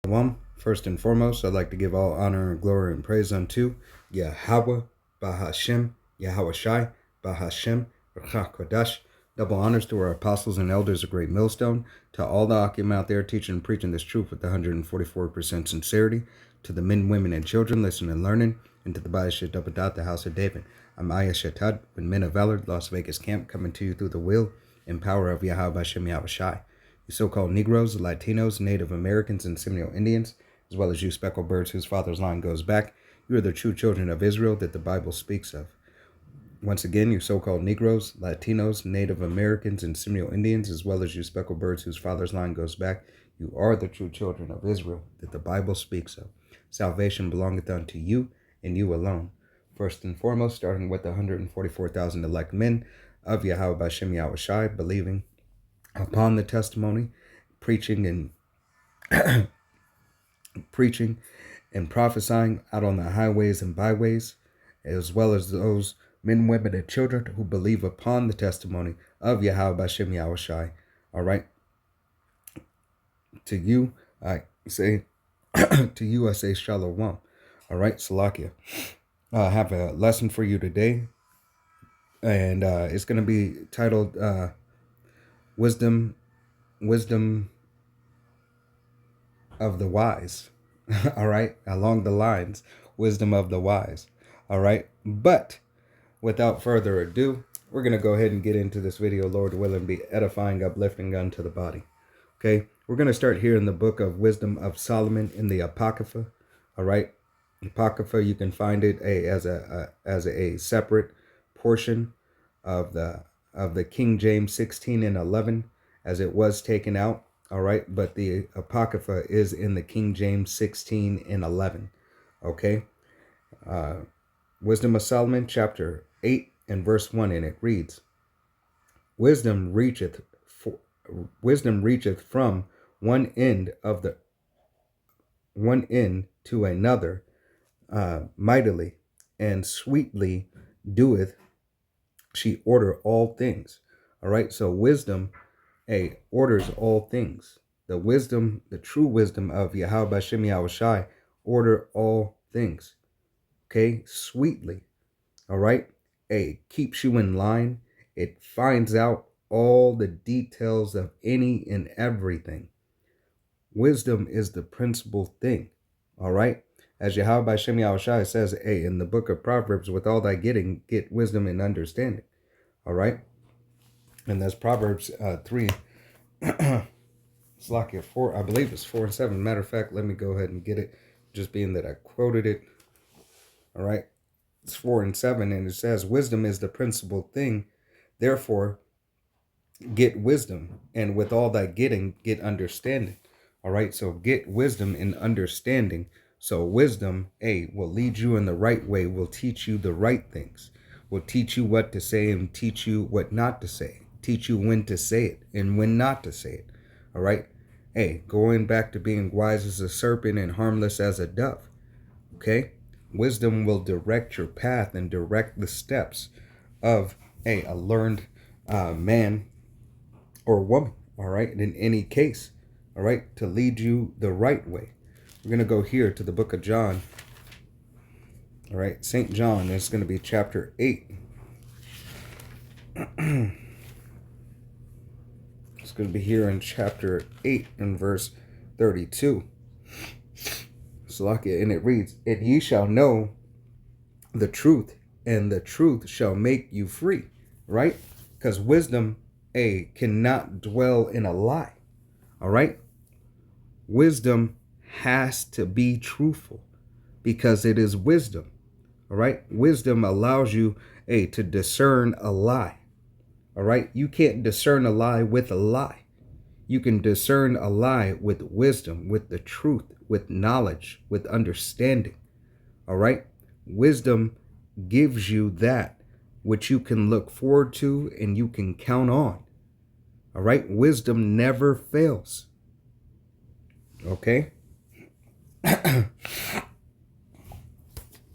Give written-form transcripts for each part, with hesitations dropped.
Shalom. First and foremost, I'd like to give all honor and glory and praise unto Yahweh, Bahashem, Yahweh Shai, Bahashem, Ruach Kodash. Double honors to our apostles and elders of Great Millstone, to all the Akim out there teaching and preaching this truth with 144% sincerity, to the men, women, and children listening and learning, and to the Bayeshit Dabadat, the house of David. I'm Aya Shetad, with Men of Valor, Las Vegas camp, coming to you through the will and power of Yahweh Bahashem, Yahweh Shai. You so-called Negroes, Latinos, Native Americans, and Seminole Indians, as well as you speckled birds whose father's line goes back, you are the true children of Israel that the Bible speaks of. Once again, you so-called Negroes, Latinos, Native Americans, and Seminole Indians, as well as you speckled birds whose father's line goes back, you are the true children of Israel that the Bible speaks of. Salvation belongeth unto you and you alone. First and foremost, starting with the 144,000 elect men of Yahweh Bashem Yahweh Shai, believing upon the testimony, preaching and prophesying out on the highways and byways, as well as those men, women, and children who believe upon the testimony of Yahweh Bashem Yahweh Shai. All right. To you, I say, Shalom. All right, Salakia. I have a lesson for you today, and it's going to be titled Wisdom of the Wise. All right, along the lines, wisdom of the wise. All right, but without further ado, we're going to go ahead and get into this video, Lord willing, be edifying, uplifting unto the body. Okay, we're going to start here in the book of Wisdom of Solomon in the Apocrypha. All right, Apocrypha, you can find it as a separate portion of the King James 16 and 11, as it was taken out. All right, but the Apocrypha is in the King James 16 and 11. Okay, Wisdom of Solomon, chapter 8 and verse 1, and it reads, Wisdom reacheth from one end to another, mightily and sweetly doeth she order all things. All right, so wisdom orders all things. The true wisdom of Yahweh Bashem Yahweh Shai order all things. Okay, sweetly. All right, keeps you in line. It finds out all the details of any and everything. Wisdom is the principal thing. All right, as Yahweh Bashem Yahweh Shai says, in the book of Proverbs, with all thy getting, get wisdom and understanding. All right, and that's Proverbs 3. It's like 4, I believe it's 4 and 7. Matter of fact, let me go ahead and get it, just being that I quoted it. All right, it's 4 and 7, and it says, wisdom is the principal thing. Therefore, get wisdom, and with all thy getting, get understanding. All right, so get wisdom and understanding. So wisdom, will lead you in the right way, will teach you the right things, will teach you what to say and teach you what not to say, teach you when to say it and when not to say it. All right, going back to being wise as a serpent and harmless as a dove. Okay, wisdom will direct your path and direct the steps of a learned man or woman. All right, in any case. All right, to lead you the right way. We're going to go here to the book of John. All right, St. John, it's going to be chapter 8. It's going to be here in chapter 8 and verse 32. And it reads, and ye shall know the truth, and the truth shall make you free. Right? Because wisdom, cannot dwell in a lie. All right? Wisdom has to be truthful because it is wisdom. All right? Wisdom allows you, to discern a lie. All right? You can't discern a lie with a lie. You can discern a lie with wisdom, with the truth, with knowledge, with understanding. All right? Wisdom gives you that which you can look forward to and you can count on. All right? Wisdom never fails. Okay?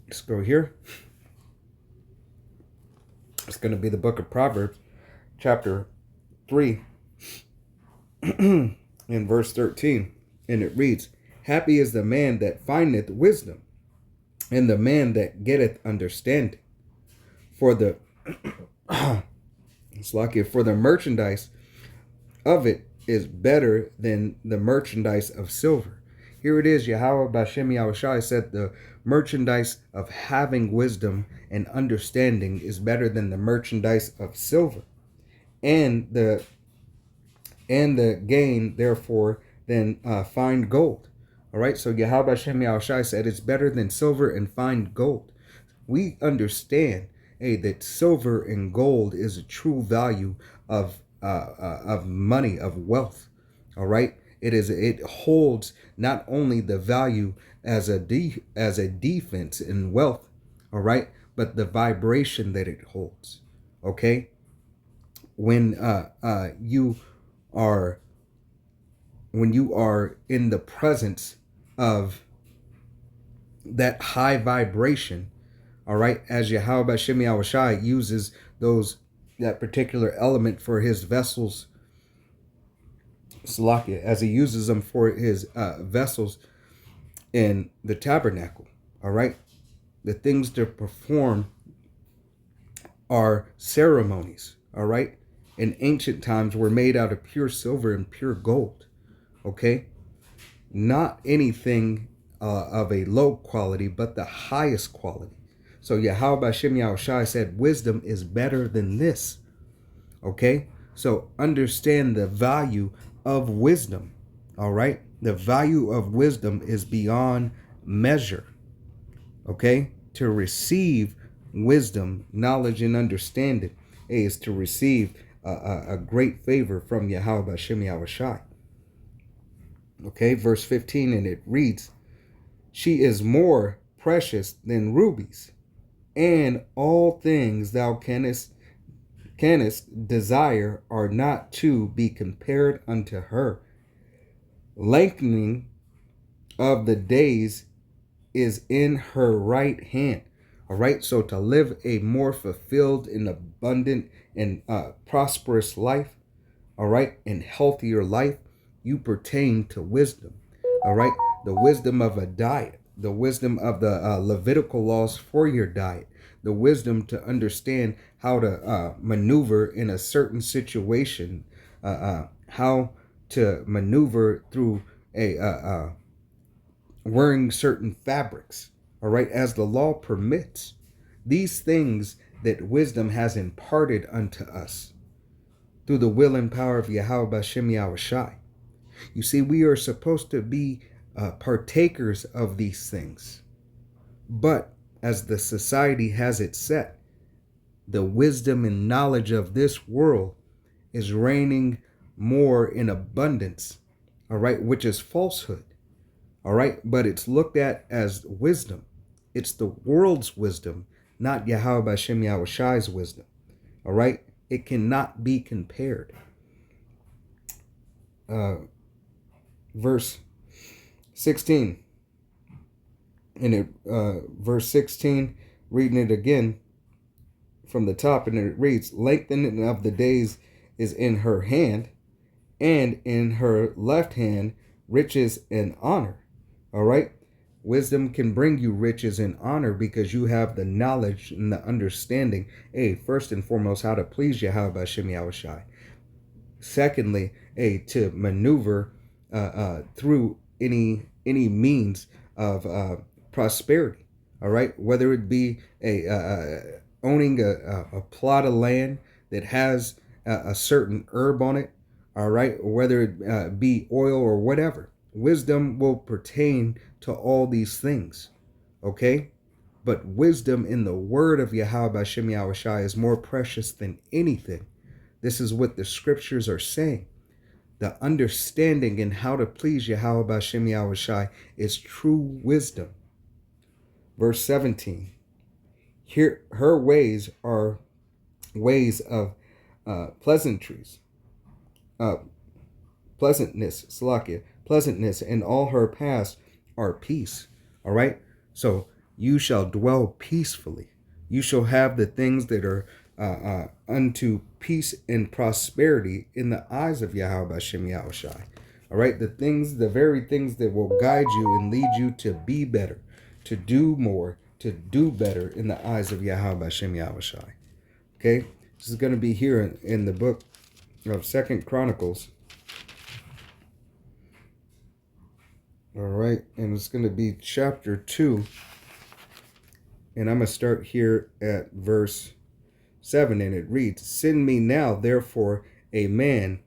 Let's go here. It's going to be the book of Proverbs, chapter 3, in verse 13. And it reads, Happy is the man that findeth wisdom, and the man that getteth understanding. For the it's like it, for the merchandise of it is better than the merchandise of silver. Here it is, Yahweh Bashem Yahushai said the merchandise of having wisdom and understanding is better than the merchandise of silver. And the gain, therefore, than fine gold. All right, so Yahweh Bashem Yahushai said it's better than silver and fine gold. We understand, that silver and gold is a true value of money, of wealth. All right, it holds not only the value as a defense in wealth, all right, but the vibration that it holds. Okay, when you are in the presence of that high vibration, all right, as Yahweh Bashem Yahushai uses that particular element for his vessels, Salakia, as he uses them for his vessels in the tabernacle, all right, the things to perform are ceremonies, all right, in ancient times were made out of pure silver and pure gold, okay, not anything of a low quality, but the highest quality. So Yahweh Bashem Yahushai said wisdom is better than this. Okay, so understand the value of wisdom. All right, the value of wisdom is beyond measure. Okay, to receive wisdom, knowledge, and understanding is to receive a great favor from Yahweh Bashem Yahushai. Okay, verse 15, and it reads, "She is more precious than rubies, and all things thou canst desire are not to be compared unto her. Lengthening of the days is in her right hand." All right, so to live a more fulfilled and abundant and prosperous life, all right, and healthier life, you pertain to wisdom. All right, the wisdom of a diet, the wisdom of the Levitical laws for your diet, the wisdom to understand how to maneuver in a certain situation, how to maneuver through wearing certain fabrics, all right, as the law permits. These things that wisdom has imparted unto us through the will and power of Yahweh Bashem Yahushai. You see, we are supposed to be partakers of these things. But as the society has it set, the wisdom and knowledge of this world is reigning more in abundance, all right, which is falsehood, all right, but it's looked at as wisdom. It's the world's wisdom, not Yahweh Bashem Yahushai's wisdom, all right? It cannot be compared. Verse 16, verse 16, reading it again from the top, and it reads, "Lengthening of the days is in her hand, and in her left hand riches and honor." All right, wisdom can bring you riches and honor because you have the knowledge and the understanding, first and foremost, how to please Yahweh Bashem Yahushai. Secondly, to maneuver through any means of prosperity. All right, whether it be owning a plot of land that has a certain herb on it, all right, whether it be oil or whatever. Wisdom will pertain to all these things, okay? But wisdom in the word of Yahweh Bashem Yahushai is more precious than anything. This is what the scriptures are saying. The understanding in how to please Yahweh Bashem Yahushai is true wisdom. Verse 17, here her ways are ways of pleasantness, pleasantness, and all her paths are peace. All right, so you shall dwell peacefully. You shall have the things that are unto peace and prosperity in the eyes of Yahweh Bashem Yahushai. All right, the very things that will guide you and lead you to be better, to do more, to do better in the eyes of Yahweh Hashem Yahushai. Okay, this is going to be here in the book of Second Chronicles. All right, and it's going to be chapter 2. And I'm going to start here at verse 7, and it reads, "Send me now, therefore, a man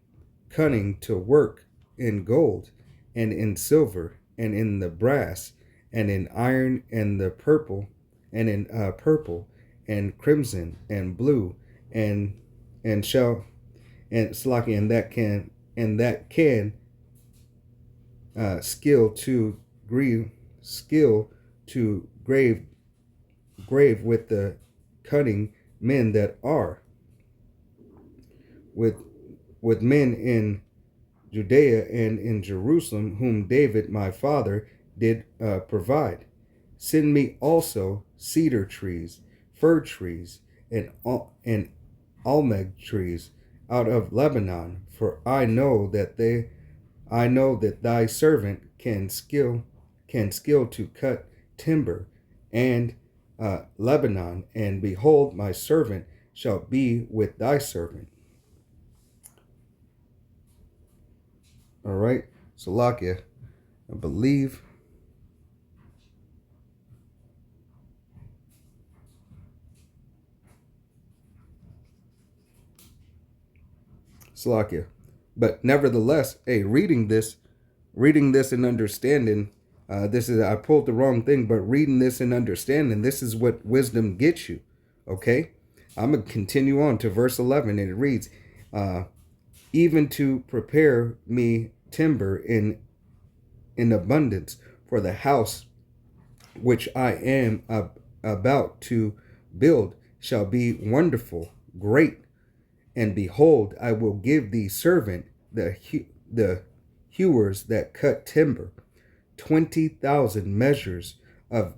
cunning to work in gold, and in silver, and in the brass, and in iron, and the purple, and in purple, and crimson, and blue, and shall, and slaki, and that can skill to grave with the cunning men that are with men in Judea and in Jerusalem, whom David my father did provide. Send me also cedar trees, fir trees, and almug trees out of Lebanon, for I know that thy servant can skill to cut timber and Lebanon, and behold, my servant shall be with thy servant." All right, Salakia, I believe. Salakia. But nevertheless, hey, reading this and understanding, I pulled the wrong thing, but reading this and understanding, this is what wisdom gets you. Okay? I'm going to continue on to verse 11, and it reads, "Even to prepare me timber in abundance for the house which I am about to build shall be wonderful, great. And behold, I will give thee servant the hewers that cut timber, 20,000 measures of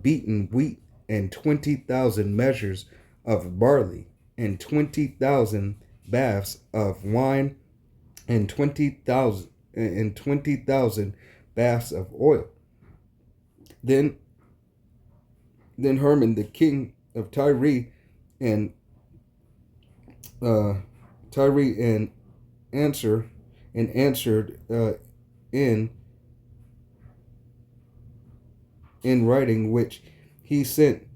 beaten wheat, and 20,000 measures of barley, and 20,000 baths of wine, and 20,000 baths of oil." Then Herman, the king of Tyre, and answered in writing, which he sent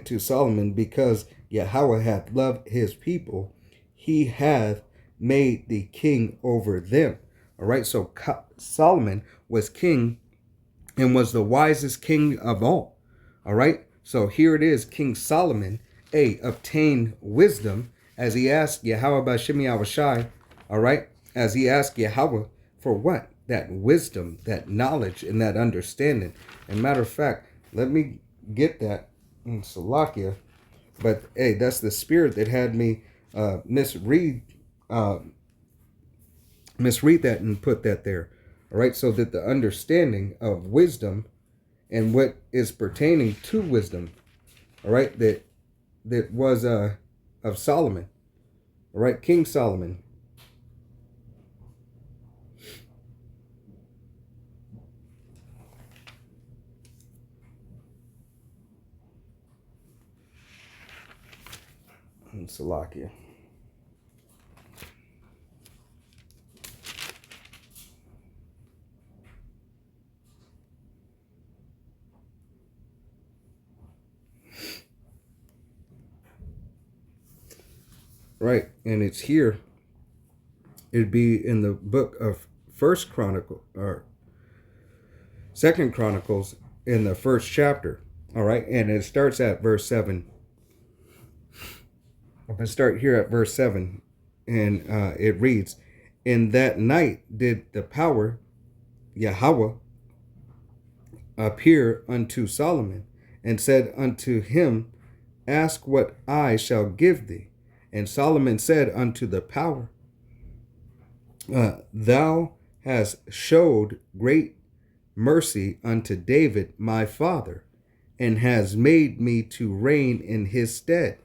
to Solomon, because Yahweh hath loved his people, he hath made thee king over them. All right, so Solomon was king and was the wisest king of all. All right, so here it is, King Solomon, obtained wisdom as he asked Yahweh B'Shem Yahushai, all right, as he asked Yahweh for what? That wisdom, that knowledge, and that understanding. And matter of fact, let me get that in Salakia. But hey, that's the spirit that had me misread that and put that there. All right, so that the understanding of wisdom and what is pertaining to wisdom, all right, that was of Solomon, all right, King Solomon. And Salakia. Right, and it's here. It'd be in the book of First Chronicle or Second Chronicles in the first chapter. All right, and it starts at verse 7. I'm gonna start here at verse 7, and it reads, "In that night did the power Yahweh appear unto Solomon, and said unto him, Ask what I shall give thee. And Solomon said unto the power, Thou hast showed great mercy unto David my father, and has made me to reign in his stead.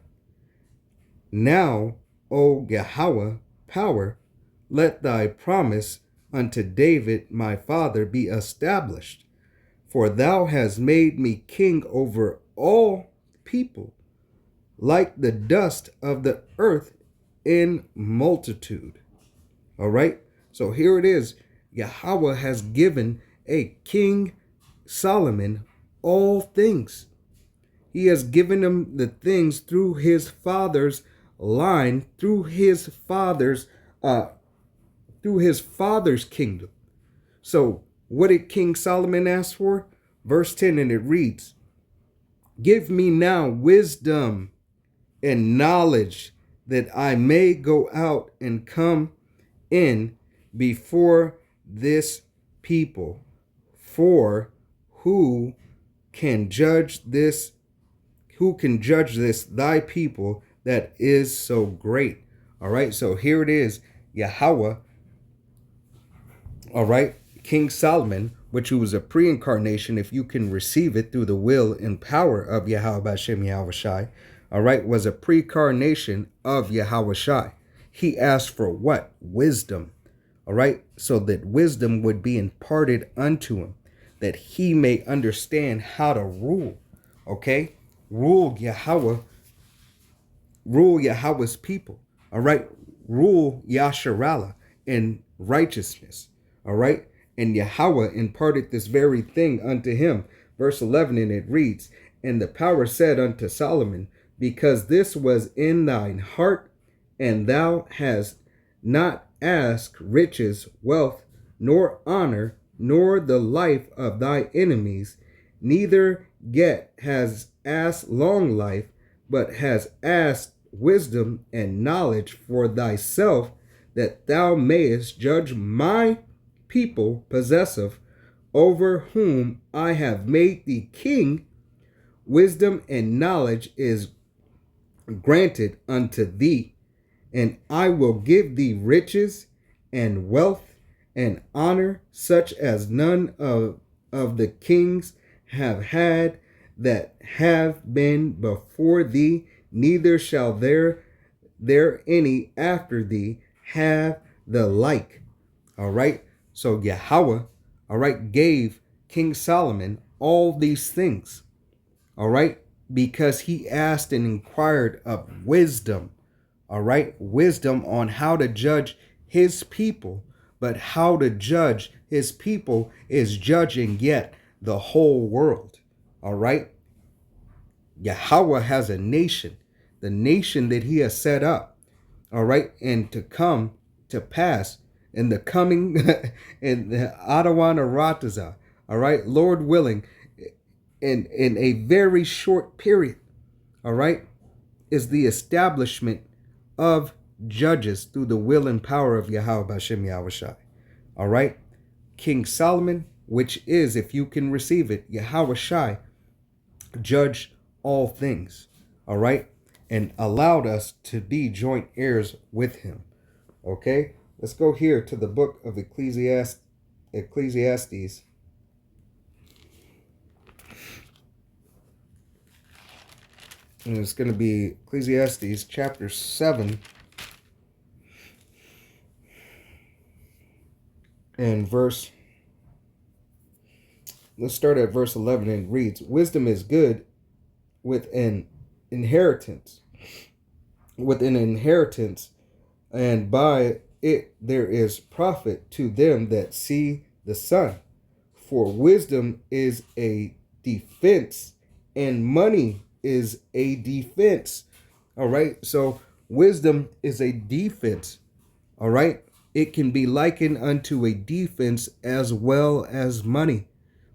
Now, O Yahweh, power, let thy promise unto David my father be established. For thou hast made me king over all people, like the dust of the earth in multitude. All right. So here it is. Yahweh has given a King Solomon all things. He has given him the things through his father's line, through his father's kingdom. So what did King Solomon ask for? Verse 10, and it reads, give me now wisdom and knowledge, that I may go out and come in before this people. For who can judge this thy people that is so great? All right, so here it is, Yahweh, all right, King Solomon, which was a pre-incarnation, if you can receive it through the will and power of Yahweh Bashem Yahweh Shai, all right, was a pre-incarnation of Yahweh Shai. He asked for what? Wisdom, all right, so that wisdom would be imparted unto him, that he may understand how to rule, okay? Rule Yahweh's people, all right? Rule Yasharallah in righteousness, all right? And Yahweh imparted this very thing unto him. Verse 11, and it reads, and the power said unto Solomon, because this was in thine heart, and thou hast not asked riches, wealth, nor honor, nor the life of thy enemies, neither yet has asked long life, but has asked wisdom and knowledge for thyself, that thou mayest judge my people possessive, over whom I have made thee king. Wisdom and knowledge is granted unto thee, and I will give thee riches and wealth and honor, such as none of the kings have had that have been before thee, neither shall there any after thee have the like. All right. So Yahweh, all right, gave King Solomon all these things, all right, because he asked and inquired of wisdom, all right, wisdom on how to judge his people. But how to judge his people is judging yet the whole world, all right? Yahweh has a nation, the nation that he has set up, all right, and to come to pass in the coming in the Adawan Arataza, all right, Lord willing, in a very short period, all right, is the establishment of judges through the will and power of Yahweh Bashem Yahweh Shai. All right, King Solomon, which is, if you can receive it, Yahweh Shai, judged all things, all right, and allowed us to be joint heirs with him. Okay, let's go here to the book of Ecclesiastes. And it's going to be Ecclesiastes chapter 7 and let's start at verse 11, and it reads, wisdom is good with an inheritance, and by it there is profit to them that see the sun. For wisdom is a defense, and money is a defense. All right, so wisdom is a defense. All right, it can be likened unto a defense as well as money,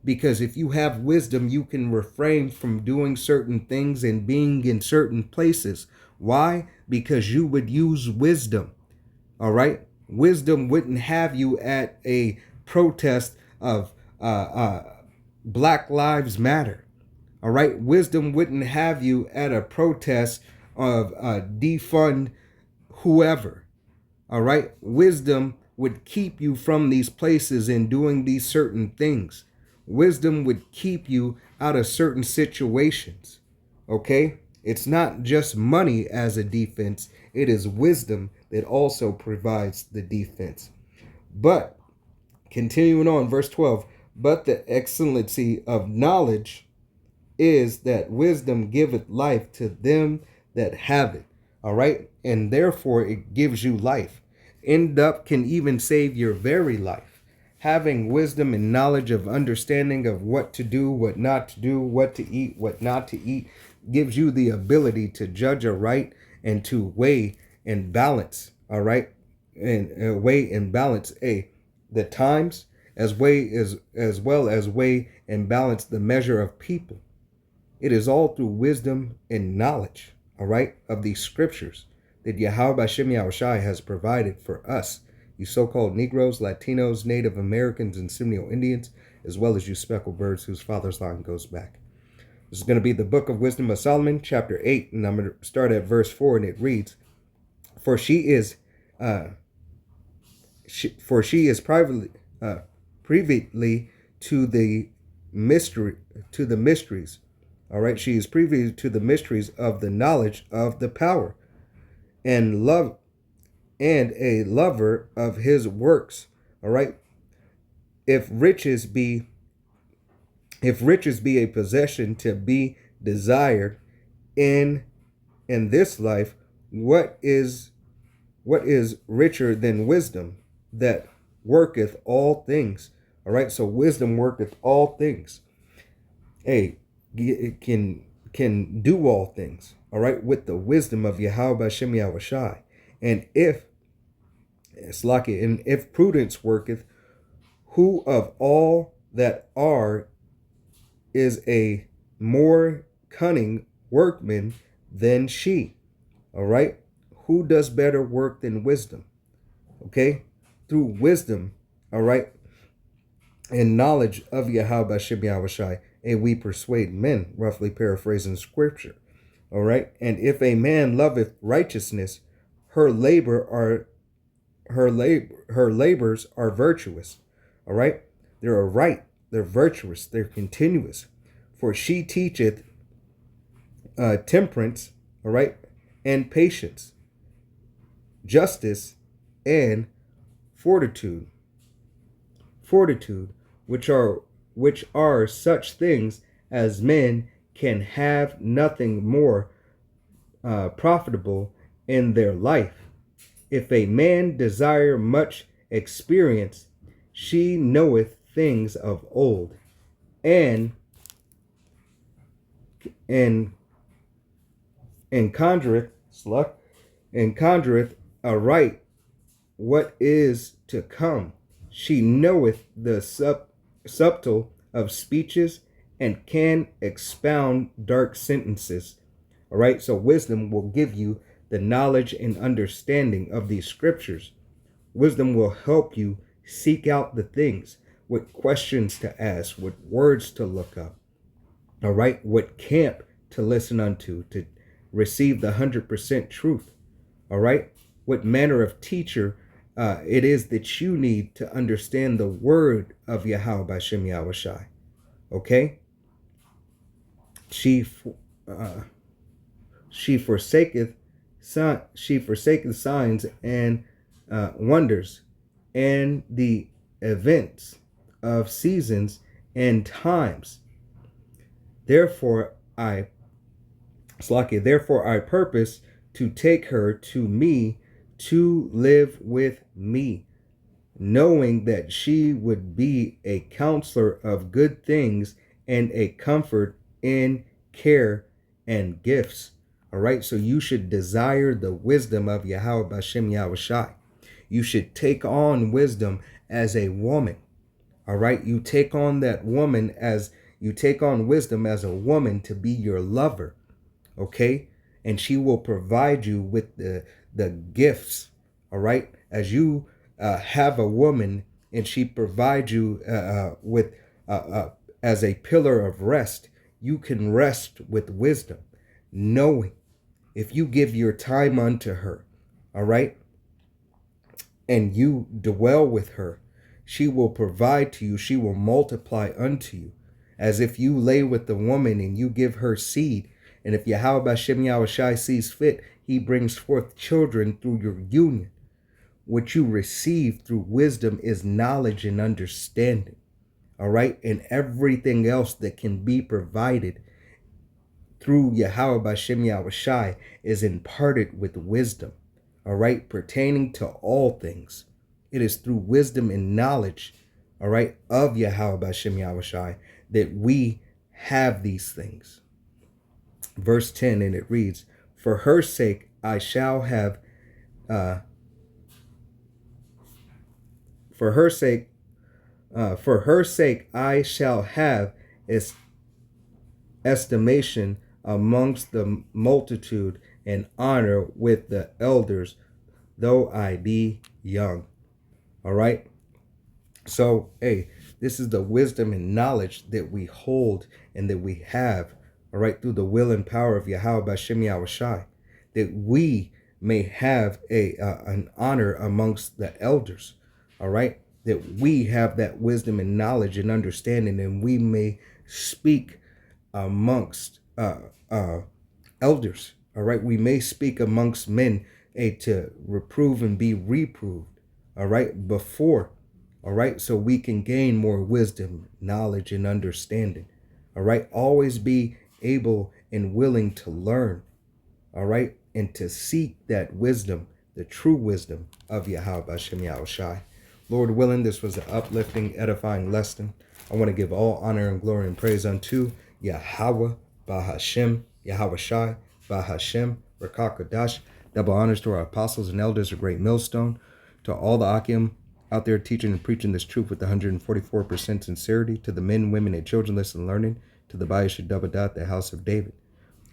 because if you have wisdom, you can refrain from doing certain things and being in certain places. Why? Because you would use wisdom. All right, wisdom wouldn't have you at a protest of Black Lives Matter. All right, wisdom wouldn't have you at a protest of defund whoever. All right, wisdom would keep you from these places and doing these certain things. Wisdom would keep you out of certain situations. Okay, it's not just money as a defense, it is wisdom that also provides the defense. But Continuing on, verse 12. But the excellency of knowledge is that wisdom giveth life to them that have it. All right. And therefore it gives you life. End up can even save your very life. Having wisdom and knowledge of understanding of what to do, what not to do, what to eat, what not to eat, gives you the ability to judge aright and to weigh and balance. All right. And weigh and balance the times as well as weigh and balance the measure of people. It is all through wisdom and knowledge, all right, of these scriptures that Yahweh Hashem Yahushai has provided for us, you so-called Negroes, Latinos, Native Americans, and Seminole Indians, as well as you speckled birds whose father's line goes back. This is going to be the Book of Wisdom of Solomon, chapter 8, and I'm going to start at verse 4, and it reads, For she is privately to the mysteries. All right, she is privy to the mysteries of the knowledge of the power, and a lover of his works. All right. If riches be a possession to be desired in this life, what is richer than wisdom that worketh all things? All right, so wisdom worketh all things. It can do all things, all right, with the wisdom of Yahweh Hashem Yahushai. And if prudence worketh, who of all that are is a more cunning workman than she? All right, who does better work than wisdom? Okay, through wisdom, all right, and knowledge of Yahweh Hashem Yahushai, and we persuade men, roughly paraphrasing scripture. All right. And if a man loveth righteousness, her labors are virtuous. All right. They're right. They're virtuous. They're continuous. For she teacheth temperance, all right, and patience, justice, and fortitude, which are such things as men can have nothing more profitable in their life. If a man desire much experience, she knoweth things of old, and conjureth aright what is to come. She knoweth the subtle of speeches and can expound dark sentences. All right, so wisdom will give you the knowledge and understanding of these scriptures. Wisdom will help you seek out the things, what questions to ask, what words to look up. All right, what camp to listen unto to receive the 100% truth. All right, what manner of teacher it is that you need to understand the word of Yahweh Hashem Yahushai. Okay? She forsaketh signs and wonders and the events of seasons and times. Therefore I purpose to take her to me to live with me, knowing that she would be a counselor of good things and a comfort in care and gifts. All right, so you should desire the wisdom of Yahweh Hashem Yahushai. You should take on wisdom as a woman. All right, you take on wisdom as a woman to be your lover. Okay, and she will provide you with the gifts. All right, as you have a woman and she provides you with as a pillar of rest, you can rest with wisdom, knowing if you give your time unto her, all right, and you dwell with her, she will provide to you, she will multiply unto you. As if you lay with the woman and you give her seed, and if Yahweh Hashem Yahushai sees fit, he brings forth children through your union. what you receive through wisdom is knowledge and understanding. All right. And everything else that can be provided through Yahweh Bashem Yahushai is imparted with wisdom. All right. Pertaining to all things. It is through wisdom and knowledge, all right, of Yahweh Bashem Yahushai that we have these things. Verse 10, and it reads, for her sake I shall have, for her sake I shall have estimation amongst the multitude and honor with the elders, though I be young. All right. So, hey, this is the wisdom and knowledge that we hold and that we have, all right, through the will and power of Yahweh Bashem Yahushai, that we may have an honor amongst the elders, all right, that we have that wisdom and knowledge and understanding, and we may speak amongst elders, all right. We may speak amongst men, to reprove and be reproved, all right, before. All right, so we can gain more wisdom, knowledge, and understanding. All right, always be able and willing to learn. All right, and to seek that wisdom, the true wisdom of Yahweh Bashem Yahushai. Lord willing, this was an uplifting, edifying lesson. I want to give all honor and glory and praise unto Yahweh Bahashem, Yahushai Bahashem, Rakakadash. Double honors to our apostles and elders, a great millstone, to all the Akim out there teaching and preaching this truth with 144% sincerity, to the men, women, and children listening and learning, to the Bayeshah Dabadat, the house of David.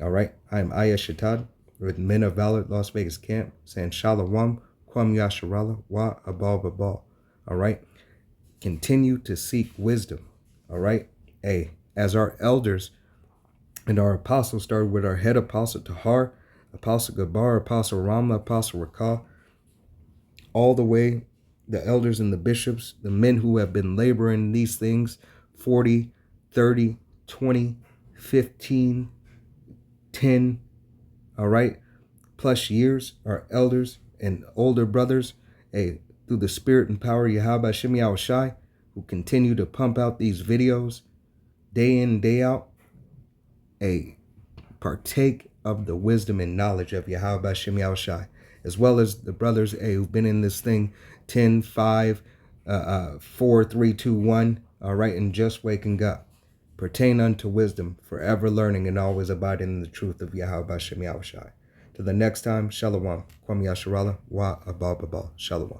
All right, I am Ayah Shatad with Men of Valor, Las Vegas Camp, saying Shalom, Kwam Yasharala, Wa Abal Babal. All right, continue to seek wisdom. All right, as our elders and our apostles started with our head apostle Tahar, Apostle Gabar, Apostle Ramla, Apostle Rakah, all the way the elders and the bishops, the men who have been laboring these things 40, 30, 20, 15, 10, all right, plus years, our elders and older brothers, through the spirit and power of Yahweh Bashem Yahushai, who continue to pump out these videos day in, day out, partake of the wisdom and knowledge of Yahweh Bashem Yahushai, as well as the brothers who've been in this thing 10, 5, 4, 3, 2, 1, all right, and just waking up. Pertain unto wisdom, forever learning and always abiding in the truth of Yahweh Bashem Yahushai. Till the next time, Shalom. Kwam Yasharala, Wa Abal Babal. Shalom.